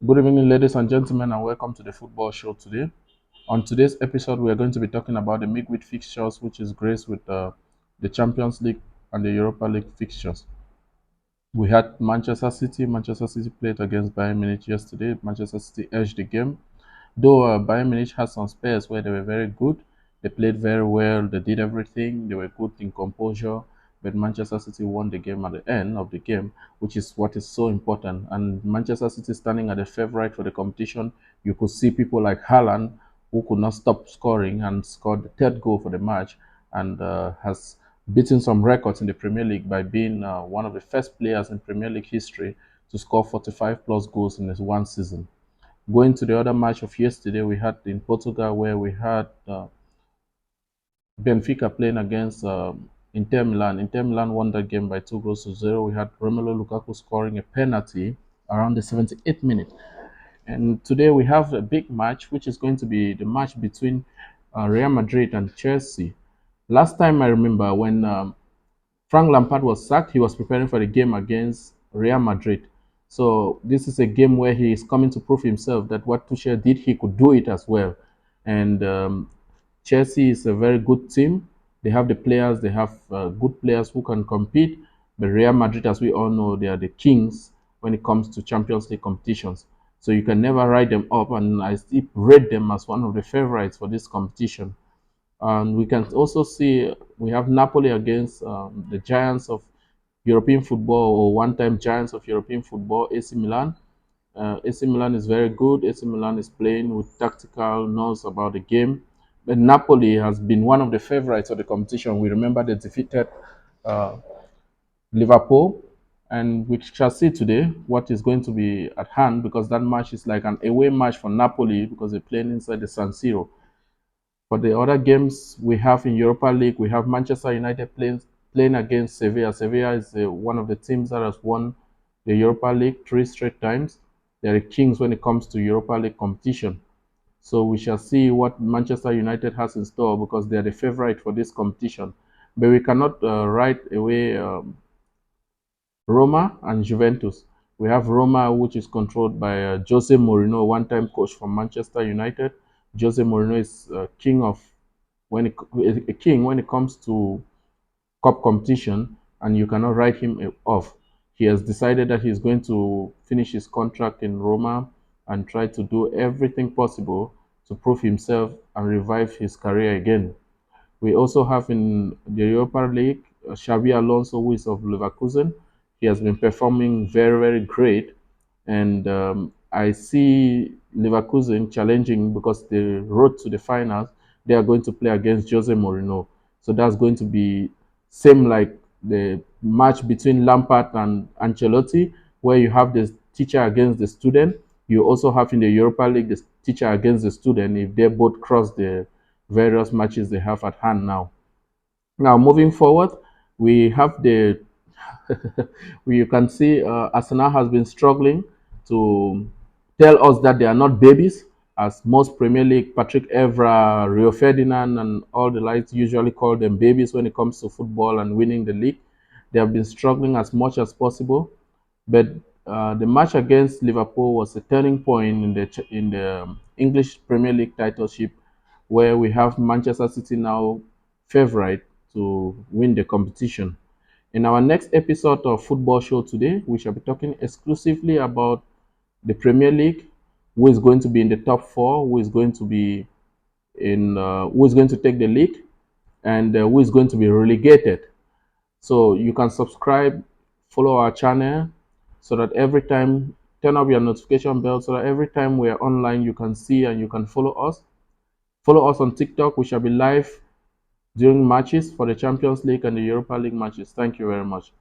Good evening, ladies and gentlemen, and welcome to the football show today. On today's episode, we are going to be talking about the midweek fixtures, which is graced with the Champions League and the Europa League fixtures. We had Manchester City. Manchester City played against Bayern Munich yesterday. Manchester City edged the game. Though Bayern Munich had some spares where they were very good, they played very well, they did everything, they were good in composure, but Manchester City won the game at the end of the game, which is what is so important. And Manchester City standing at the favorite for the competition, you could see people like Haaland who could not stop scoring and scored the third goal for the match and has beaten some records in the Premier League by being one of the first players in Premier League history to score 45 plus goals in this one season. Going to the other match of yesterday, we had in Portugal where we had Benfica playing against Inter Milan. Inter Milan won that game by 2 goals to 0. We had Romelu Lukaku scoring a penalty around the 78th minute. And today we have a big match, which is going to be the match between Real Madrid and Chelsea. Last time I remember when Frank Lampard was sacked, he was preparing for the game against Real Madrid. So this is a game where he is coming to prove himself that what Tuchel did, he could do it as well. And Chelsea is a very good team. They have the players, they have good players who can compete. But Real Madrid, as we all know, they are the kings when it comes to Champions League competitions. So you can never write them up, and I still rate them as one of the favorites for this competition. And we can also see we have Napoli against the giants of European football, or one-time giants of European football, AC Milan. AC Milan is very good. AC Milan is playing with tactical knows about the game. But Napoli has been one of the favorites of the competition. We remember they defeated uh, Liverpool, and we shall see today what is going to be at hand, because that match is like an away match for Napoli because they're playing inside the San Siro. For the other games we have in Europa League, we have Manchester United playing against Sevilla. Sevilla is one of the teams that has won the Europa League 3 straight times. They're the kings when it comes to Europa League competition. So we shall see what Manchester United has in store, because they are the favorite for this competition. But we cannot write away Roma and Juventus. We have Roma, which is controlled by Jose Mourinho, one-time coach from Manchester United. Jose Mourinho is a king when it comes to cup competition, and you cannot write him off. He has decided that he's going to finish his contract in Roma and try to do everything possible to prove himself and revive his career again. We also have in the Europa League Xabi Alonso, who is of Leverkusen. He has been performing very, very great. And I see Leverkusen challenging, because the road to the finals, they are going to play against Jose Mourinho. So that's going to be same like the match between Lampard and Ancelotti, where you have the teacher against the student. You also have in the Europa League the teacher against the student if they both cross the various matches they have at hand now. Now, moving forward, we have the you can see Arsenal has been struggling to tell us that they are not babies, as most Premier League, Patrick Evra, Rio Ferdinand, and all the likes usually call them babies when it comes to football and winning the league. They have been struggling as much as possible, but the match against Liverpool was a turning point in the English Premier League titleship, where we have Manchester City now favorite to win the competition. In our next episode of Football Show today, we shall be talking exclusively about the Premier League, who is going to be in the top four, who is going to be who is going to take the league, and who is going to be relegated. So you can subscribe, follow our channel, so that every time, turn up your notification bell, so that every time we are online, you can see and you can follow us. Follow us on TikTok. We shall be live during matches for the Champions League and the Europa League matches. Thank you very much.